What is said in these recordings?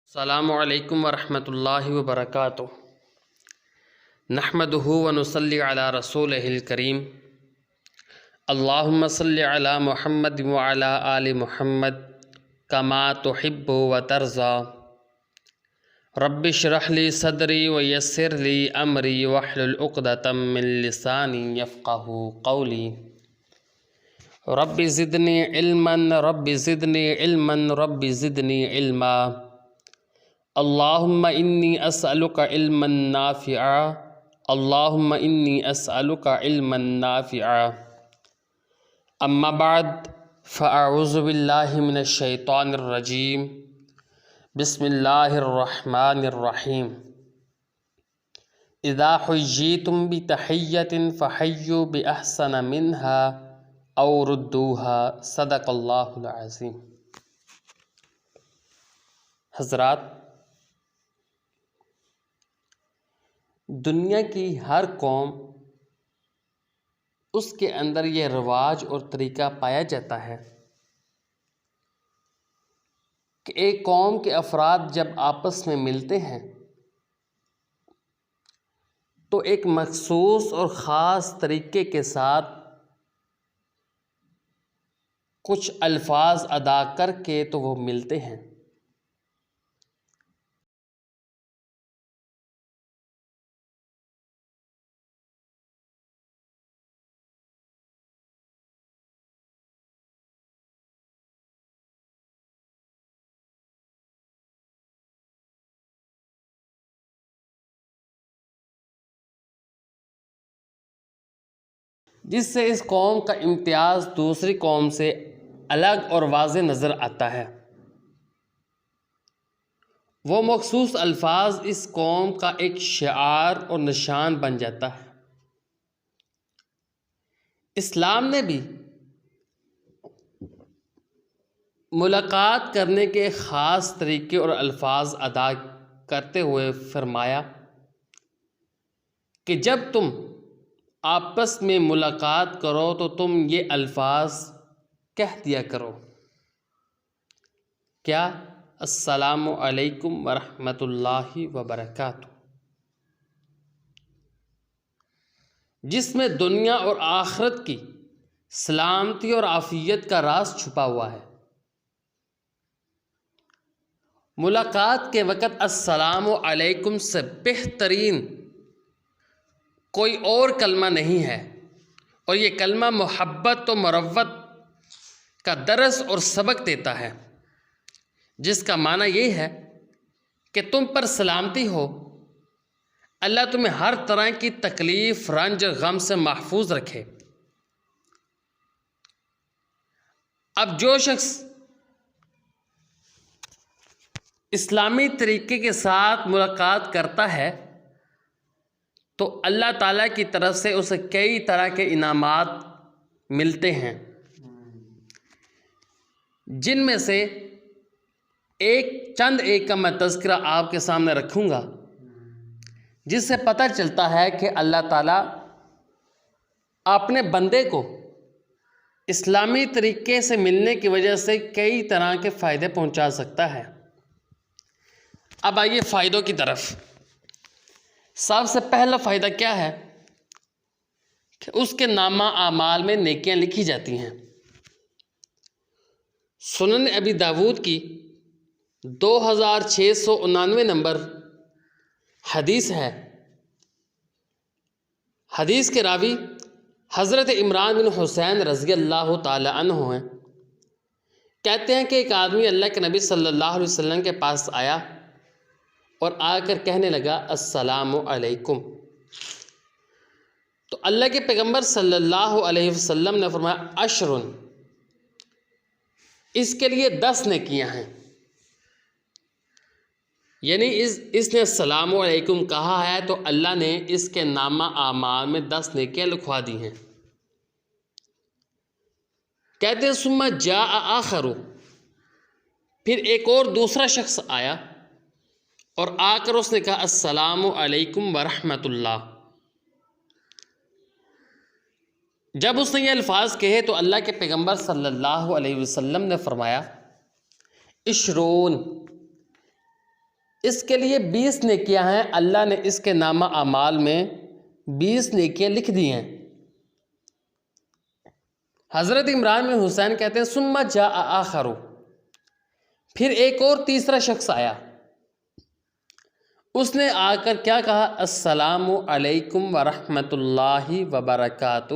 السلام علیکم ورحمۃ اللہ وبرکاتہ۔ نحمدہ ونصلی علی رسولہ الکریم۔ اللہم صلی علی محمد وعلی آل محمد کما تحب وترضی۔ رب اشرح لی صدری ویسر لی امری واحلل عقدۃ من لسانی یفقہوا قولی۔ رب زدنی علما رب زدنی علما رب زدنی علما۔ اللہم انی اسألک علما نافعا اللہم انی اسألک علما نافعا۔ اما بعد فاعوذ باللہ من الشیطان الرجیم۔ بسم اللہ الرحمن الرحیم۔ اذا حییتم بتحیۃ فحیوا باحسن منها او ردوها، صدق اللہ العظیم۔ حضرات، دنیا کی ہر قوم اس کے اندر یہ رواج اور طریقہ پایا جاتا ہے کہ ایک قوم کے افراد جب آپس میں ملتے ہیں تو ایک مخصوص اور خاص طریقے کے ساتھ کچھ الفاظ ادا کر کے تو وہ ملتے ہیں۔ جس سے اس قوم کا امتیاز دوسری قوم سے الگ اور واضح نظر آتا ہے۔ وہ مخصوص الفاظ اس قوم کا ایک شعار اور نشان بن جاتا ہے۔ اسلام نے بھی ملاقات کرنے کے خاص طریقے اور الفاظ ادا کرتے ہوئے فرمایا کہ جب تم آپس میں ملاقات کرو تو تم یہ الفاظ کہہ دیا کرو۔ کیا؟ السلام علیکم ورحمۃ اللہ وبرکاتہ، جس میں دنیا اور آخرت کی سلامتی اور عافیت کا راز چھپا ہوا ہے۔ ملاقات کے وقت السلام علیکم سے بہترین کوئی اور کلمہ نہیں ہے، اور یہ کلمہ محبت و مروت کا درس اور سبق دیتا ہے، جس کا معنی یہ ہے کہ تم پر سلامتی ہو، اللہ تمہیں ہر طرح کی تکلیف، رنج، غم سے محفوظ رکھے۔ اب جو شخص اسلامی طریقے کے ساتھ ملاقات کرتا ہے تو اللہ تعالیٰ کی طرف سے اسے کئی طرح کے انعامات ملتے ہیں، جن میں سے چند کا میں تذکرہ آپ کے سامنے رکھوں گا، جس سے پتہ چلتا ہے کہ اللہ تعالیٰ اپنے بندے کو اسلامی طریقے سے ملنے کی وجہ سے کئی طرح کے فائدے پہنچا سکتا ہے۔ اب آئیے فائدوں کی طرف۔ سب سے پہلا فائدہ کیا ہے کہ اس کے نامہ اعمال میں نیکیاں لکھی جاتی ہیں۔ سنن ابی داود کی 2699 نمبر حدیث ہے۔ حدیث کے راوی حضرت عمران بن حسین رضی اللہ تعالی عنہ ہیں۔ کہتے ہیں کہ ایک آدمی اللہ کے نبی صلی اللہ علیہ وسلم کے پاس آیا اور آ کر کہنے لگا السلام علیکم۔ تو اللہ کے پیغمبر صلی اللہ علیہ وسلم نے فرمایا عشرن، اس کے لیے 10 نیکیاں ہیں۔ یعنی اس نے السلام علیکم کہا ہے تو اللہ نے اس کے نامہ اعمال میں 10 نیکیاں لکھوا دی ہیں۔ کہتے ہیں ثم جاء آخر، پھر ایک اور دوسرا شخص آیا اور آ کر اس نے کہا السلام علیکم ورحمۃ اللہ۔ جب اس نے یہ الفاظ کہے تو اللہ کے پیغمبر صلی اللہ علیہ وسلم نے فرمایا عشرون، اس کے لیے 20 نیکیاں ہیں، اللہ نے اس کے نامہ اعمال میں 20 نیکیاں لکھ دی ہیں۔ حضرت عمران بن حسین کہتے ہیں ثم جاء آخر، پھر ایک اور تیسرا شخص آیا، اس نے آ کر کیا کہا؟ السلام علیکم ورحمۃ اللہ وبرکاتہ۔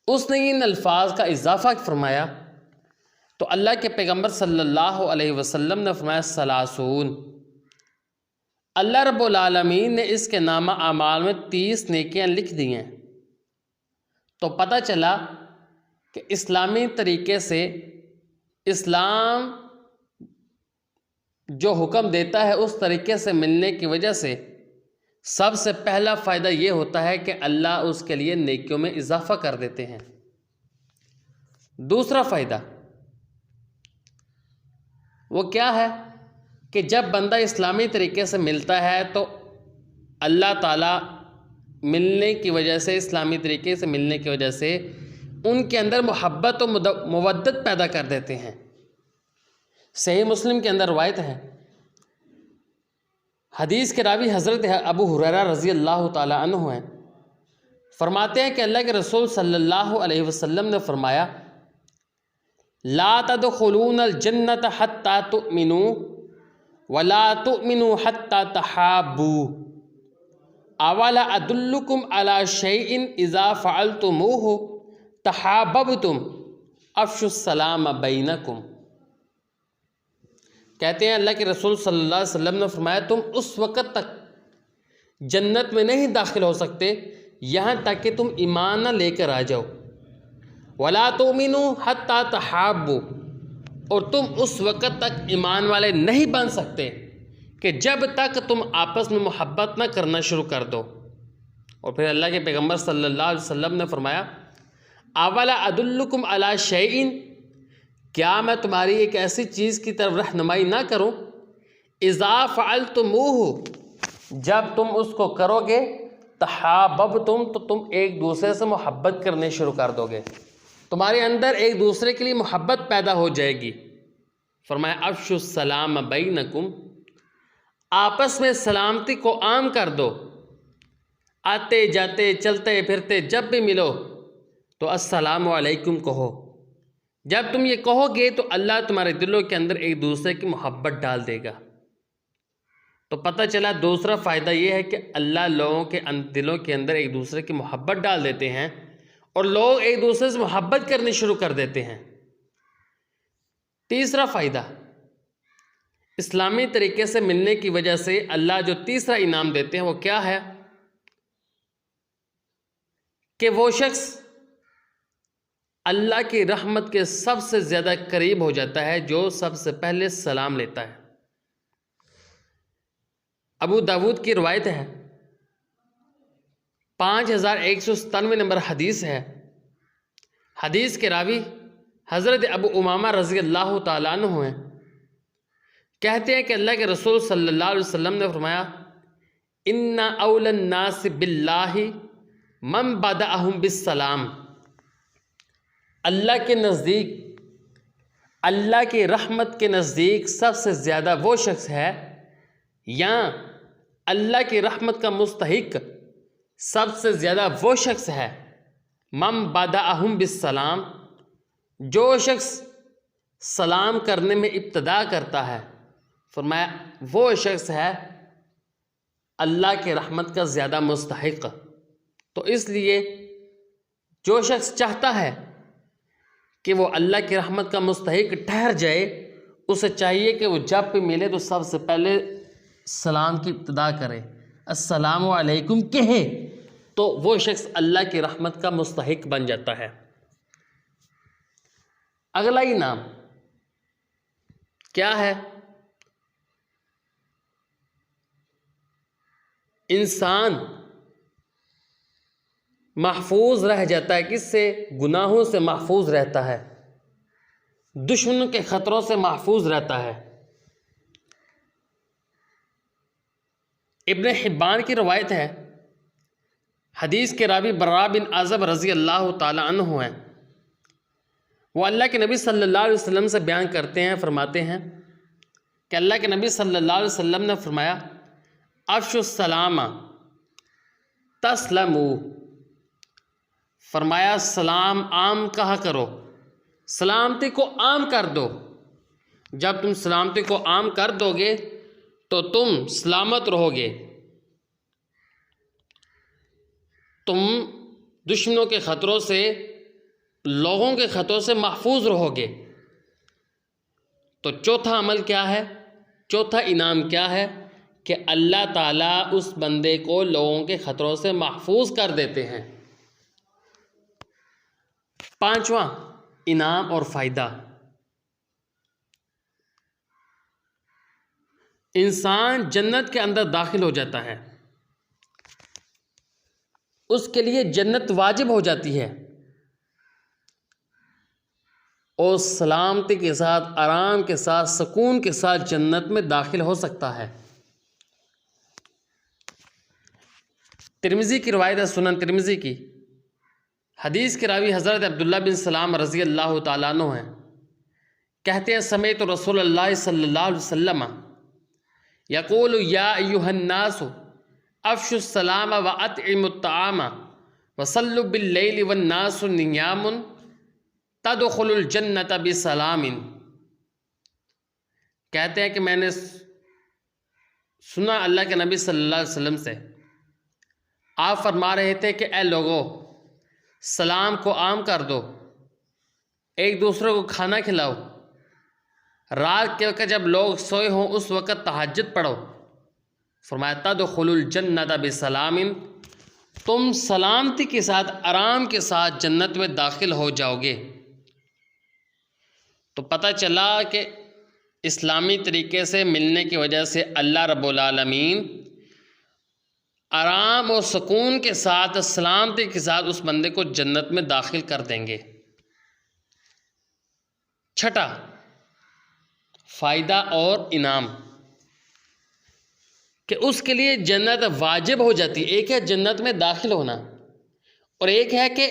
اس نے ان الفاظ کا اضافہ فرمایا تو اللہ کے پیغمبر صلی اللہ علیہ وسلم نے فرمایا ثلاثون، اللہ رب العالمین نے اس کے نامہ اعمال میں 30 نیکیاں لکھ دی ہیں۔ تو پتہ چلا کہ اسلامی طریقے سے اسلام جو حکم دیتا ہے اس طریقے سے ملنے کی وجہ سے سب سے پہلا فائدہ یہ ہوتا ہے کہ اللہ اس کے لیے نیکیوں میں اضافہ کر دیتے ہیں۔ دوسرا فائدہ وہ کیا ہے کہ جب بندہ اسلامی طریقے سے ملتا ہے تو اللہ تعالیٰ ملنے کی وجہ سے، اسلامی طریقے سے ملنے کی وجہ سے ان کے اندر محبت و مودت پیدا کر دیتے ہیں۔ صحیح مسلم کے اندر روایت ہے، حدیث کے راوی حضرت ابو ہریرہ رضی اللہ تعالی عنہ ہیں، فرماتے ہیں کہ اللہ کے رسول صلی اللہ علیہ وسلم نے فرمایا لا تدخلون الجنت حتی تؤمنوا ولا تؤمنوا حتی تحابوا، اولا ادلکم علی شیء اذا فعلتموه تحاببتم افشوا السلام بینکم۔ کہتے ہیں اللہ کے رسول صلی اللہ علیہ وسلم نے فرمایا تم اس وقت تک جنت میں نہیں داخل ہو سکتے یہاں تک کہ تم ایمان نہ لے کر آ جاؤ، وَلَا تُؤْمِنُوا حَتَّى تَحَابُّوا، اور تم اس وقت تک ایمان والے نہیں بن سکتے کہ جب تک تم آپس میں محبت نہ کرنا شروع کر دو۔ اور پھر اللہ کے پیغمبر صلی اللہ علیہ وسلم نے فرمایا اولا ادلکم علی شیء، کیا میں تمہاری ایک ایسی چیز کی طرف رہنمائی نہ کروں اذا فعلتموہ، جب تم اس کو کرو گے تحاببتم، تو تم ایک دوسرے سے محبت کرنے شروع کر دو گے، تمہارے اندر ایک دوسرے کے لیے محبت پیدا ہو جائے گی۔ فرمایا افشوا السلام بینکم، آپس میں سلامتی کو عام کر دو، آتے جاتے چلتے پھرتے جب بھی ملو تو السلام علیکم کہو۔ جب تم یہ کہو گے تو اللہ تمہارے دلوں کے اندر ایک دوسرے کی محبت ڈال دے گا۔ تو پتہ چلا دوسرا فائدہ یہ ہے کہ اللہ لوگوں کے دلوں کے اندر ایک دوسرے کی محبت ڈال دیتے ہیں اور لوگ ایک دوسرے سے محبت کرنی شروع کر دیتے ہیں۔ تیسرا فائدہ، اسلامی طریقے سے ملنے کی وجہ سے اللہ جو تیسرا انعام دیتے ہیں وہ کیا ہے کہ وہ شخص اللہ کی رحمت کے سب سے زیادہ قریب ہو جاتا ہے جو سب سے پہلے سلام لیتا ہے۔ ابو داود کی روایت ہے، 5197 نمبر حدیث ہے، حدیث کے راوی حضرت ابو امامہ رضی اللہ تعالیٰ عنہ ہیں، کہتے ہیں کہ اللہ کے رسول صلی اللہ علیہ وسلم نے فرمایا ان اول الناس باللہ من بدأہم بالسلام، اللہ کے نزدیک، اللہ کی رحمت کے نزدیک سب سے زیادہ وہ شخص ہے یا اللہ کی رحمت کا مستحق سب سے زیادہ وہ شخص ہے من بدأہم بالسلام، جو شخص سلام کرنے میں ابتدا کرتا ہے، فرمایا وہ شخص ہے اللہ کے رحمت کا زیادہ مستحق۔ تو اس لیے جو شخص چاہتا ہے کہ وہ اللہ کی رحمت کا مستحق ٹھہر جائے، اسے چاہیے کہ وہ جب بھی ملے تو سب سے پہلے سلام کی ابتدا کرے، السلام علیکم کہے، تو وہ شخص اللہ کی رحمت کا مستحق بن جاتا ہے۔ اگلا انعام کیا ہے؟ انسان محفوظ رہ جاتا ہے، کس سے؟ گناہوں سے محفوظ رہتا ہے، دشمنوں کے خطروں سے محفوظ رہتا ہے۔ ابن حبان کی روایت ہے، حدیث کے راوی براء بن عازب رضی اللہ تعالی عنہ ہیں، وہ اللہ کے نبی صلی اللہ علیہ وسلم سے بیان کرتے ہیں، فرماتے ہیں کہ اللہ کے نبی صلی اللہ علیہ وسلم نے فرمایا افشوا السلام تسلموا، فرمایا سلام عام کہا کرو، سلامتی کو عام کر دو۔ جب تم سلامتی کو عام کر دو گے تو تم سلامت رہو گے، تم دشمنوں کے خطروں سے، لوگوں کے خطروں سے محفوظ رہو گے۔ تو چوتھا عمل کیا ہے، چوتھا انعام کیا ہے کہ اللہ تعالیٰ اس بندے کو لوگوں کے خطروں سے محفوظ کر دیتے ہیں۔ پانچواں انعام اور فائدہ، انسان جنت کے اندر داخل ہو جاتا ہے، اس کے لیے جنت واجب ہو جاتی ہے، اور سلامتی کے ساتھ، آرام کے ساتھ، سکون کے ساتھ جنت میں داخل ہو سکتا ہے۔ ترمذی کی روایت ہے، سنن ترمذی کی، حدیث کے راوی حضرت عبداللہ بن سلام رضی اللہ تعالیٰ عنہ ہیں، کہتے ہیں سمعت رسول اللہ صلی اللہ علیہ وسلم یقول یا ایھا الناس افشوا السلام واطعموا الطعام وصلوا باللیل والناس نیام تدخلوا الجنۃ بسلام۔ کہتے ہیں کہ میں نے سنا اللہ کے نبی صلی اللہ علیہ وسلم سے، آپ فرما رہے تھے کہ اے لوگو، سلام کو عام کر دو، ایک دوسرے کو کھانا کھلاؤ، رات کے وقت جب لوگ سوئے ہوں اس وقت تہجد پڑھو، فرمایا تدخلوا الجنۃ بسلام، تم سلامتی کے ساتھ، آرام کے ساتھ جنت میں داخل ہو جاؤ گے۔ تو پتہ چلا کہ اسلامی طریقے سے ملنے کی وجہ سے اللہ رب العالمین آرام اور سکون کے ساتھ، سلامتی کے ساتھ اس بندے کو جنت میں داخل کر دیں گے۔ چھٹا فائدہ اور انعام کہ اس کے لیے جنت واجب ہو جاتی ہے۔ ایک ہے جنت میں داخل ہونا، اور ایک ہے کہ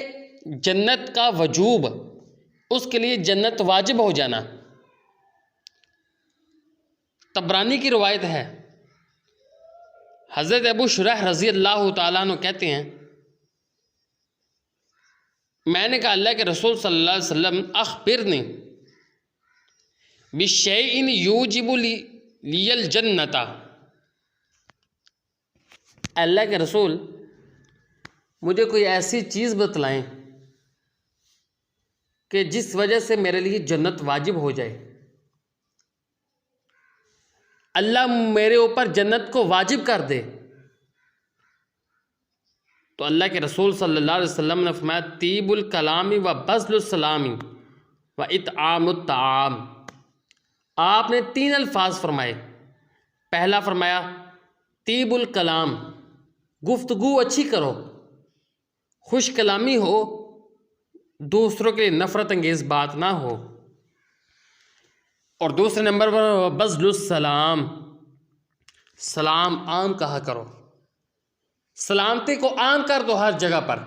جنت کا وجوب، اس کے لیے جنت واجب ہو جانا۔ طبرانی کی روایت ہے، حضرت ابو شریح رضی اللہ تعالیٰ عنہ کہتے ہیں میں نے کہا اللہ کے رسول صلی اللہ علیہ وسلم اخبرنی بشیء یوجب لی الجنۃ، اللہ کے رسول مجھے کوئی ایسی چیز بتلائیں کہ جس وجہ سے میرے لیے جنت واجب ہو جائے، اللہ میرے اوپر جنت کو واجب کر دے۔ تو اللہ کے رسول صلی اللہ علیہ وسلم نے فرمایا طیب الکلام و بذل السلام و اطعام الطعام۔ آپ نے 3 الفاظ فرمائے۔ پہلا فرمایا طیب الکلام، گفتگو اچھی کرو، خوش کلامی ہو، دوسروں کے لیے نفرت انگیز بات نہ ہو۔ اور دوسرے نمبر پر بذل السلام، سلام عام کہا کرو، سلامتی کو عام کر دو ہر جگہ پر۔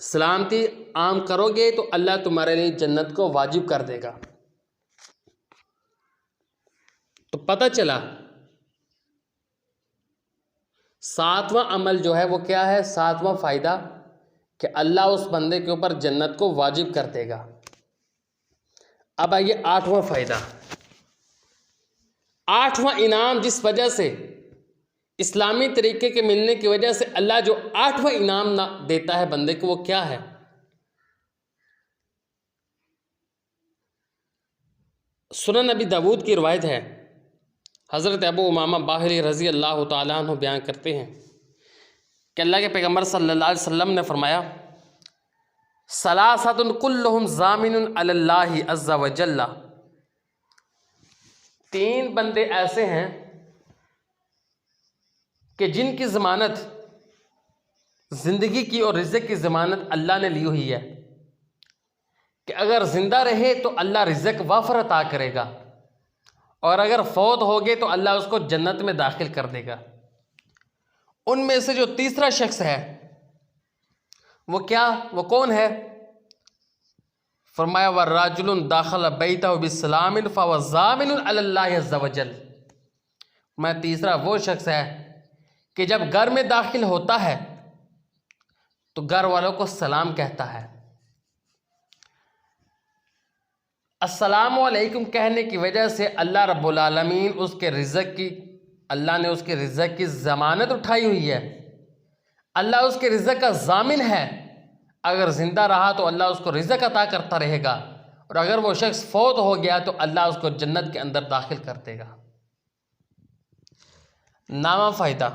سلامتی عام کرو گے تو اللہ تمہارے لیے جنت کو واجب کر دے گا۔ تو پتہ چلا 7واں عمل جو ہے وہ کیا ہے، 7واں فائدہ کہ اللہ اس بندے کے اوپر جنت کو واجب کر دے گا۔ اب آئیے 8واں فائدہ، 8واں انعام جس وجہ سے، اسلامی طریقے کے ملنے کی وجہ سے اللہ جو 8واں انعام دیتا ہے بندے کو، وہ کیا ہے؟ سنن نبی داود کی روایت ہے، حضرت ابو امامہ باہلی رضی اللہ تعالیٰ عنہ بیان کرتے ہیں کہ اللہ کے پیغمبر صلی اللہ علیہ وسلم نے فرمایا ثلاثۃ کلہم ضامن علی اللہ عز وجل، 3 بندے ایسے ہیں کہ جن کی ضمانت، زندگی کی اور رزق کی ضمانت اللہ نے لی ہوئی ہے کہ اگر زندہ رہے تو اللہ رزق وافر عطا کرے گا، اور اگر فوت ہو گئے تو اللہ اس کو جنت میں داخل کر دے گا۔ ان میں سے جو تیسرا شخص ہے وہ کیا، وہ کون ہے؟ فرمایا وَالرَّجُلٌ دَخَلَ بَيْتَهُ بِالسَّلَامٍ فَهُوَ ضَامِنٌ عَلَى اللَّهِ عَزَّ وَجَلَّ۔ میں تیسرا وہ شخص ہے کہ جب گھر میں داخل ہوتا ہے تو گھر والوں کو سلام کہتا ہے۔ السلام علیکم کہنے کی وجہ سے اللہ رب العالمین اللہ نے اس کے رزق کی ضمانت اٹھائی ہوئی ہے۔ اللہ اس کے رزق کا ضامن ہے۔ اگر زندہ رہا تو اللہ اس کو رزق عطا کرتا رہے گا، اور اگر وہ شخص فوت ہو گیا تو اللہ اس کو جنت کے اندر داخل کر دے گا۔ نامہ فائدہ،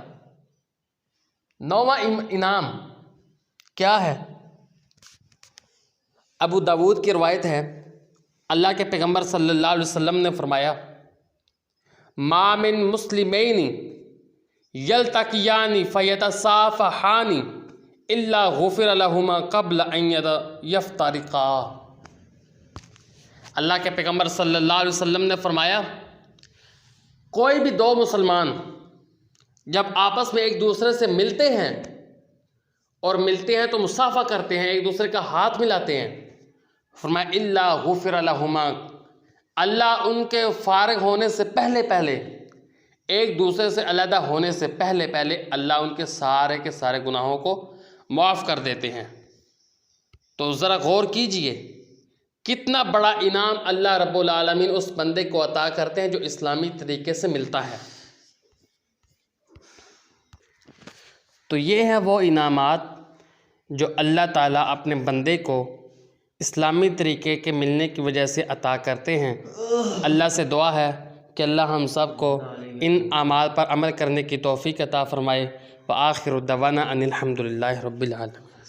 نواں انعام کیا ہے؟ ابو داود کی روایت ہے، اللہ کے پیغمبر صلی اللہ علیہ وسلم نے فرمایا ما من مسلمین یلتقیان فیتصافحان الا غفر لہما قبل ان یفترقا۔ اللہ کے پیغمبر صلی اللہ علیہ وسلم نے فرمایا کوئی بھی دو مسلمان جب آپس میں ایک دوسرے سے ملتے ہیں تو مصافحہ کرتے ہیں، ایک دوسرے کا ہاتھ ملاتے ہیں، فرمایا الا غفر لہما، اللہ ان کے فارغ ہونے سے پہلے ایک دوسرے سے علیحدہ ہونے سے پہلے اللہ ان کے سارے گناہوں کو معاف کر دیتے ہیں۔ تو ذرا غور کیجئے کتنا بڑا انعام اللہ رب العالمین اس بندے کو عطا کرتے ہیں جو اسلامی طریقے سے ملتا ہے۔ تو یہ ہیں وہ انعامات جو اللہ تعالیٰ اپنے بندے کو اسلامی طریقے کے ملنے کی وجہ سے عطا کرتے ہیں۔ اللہ سے دعا ہے کہ اللہ ہم سب کو ان اعمال پر عمل کرنے کی توفیق عطا فرمائے۔ وآخر دعوانا ان الحمد للہ رب العالمین۔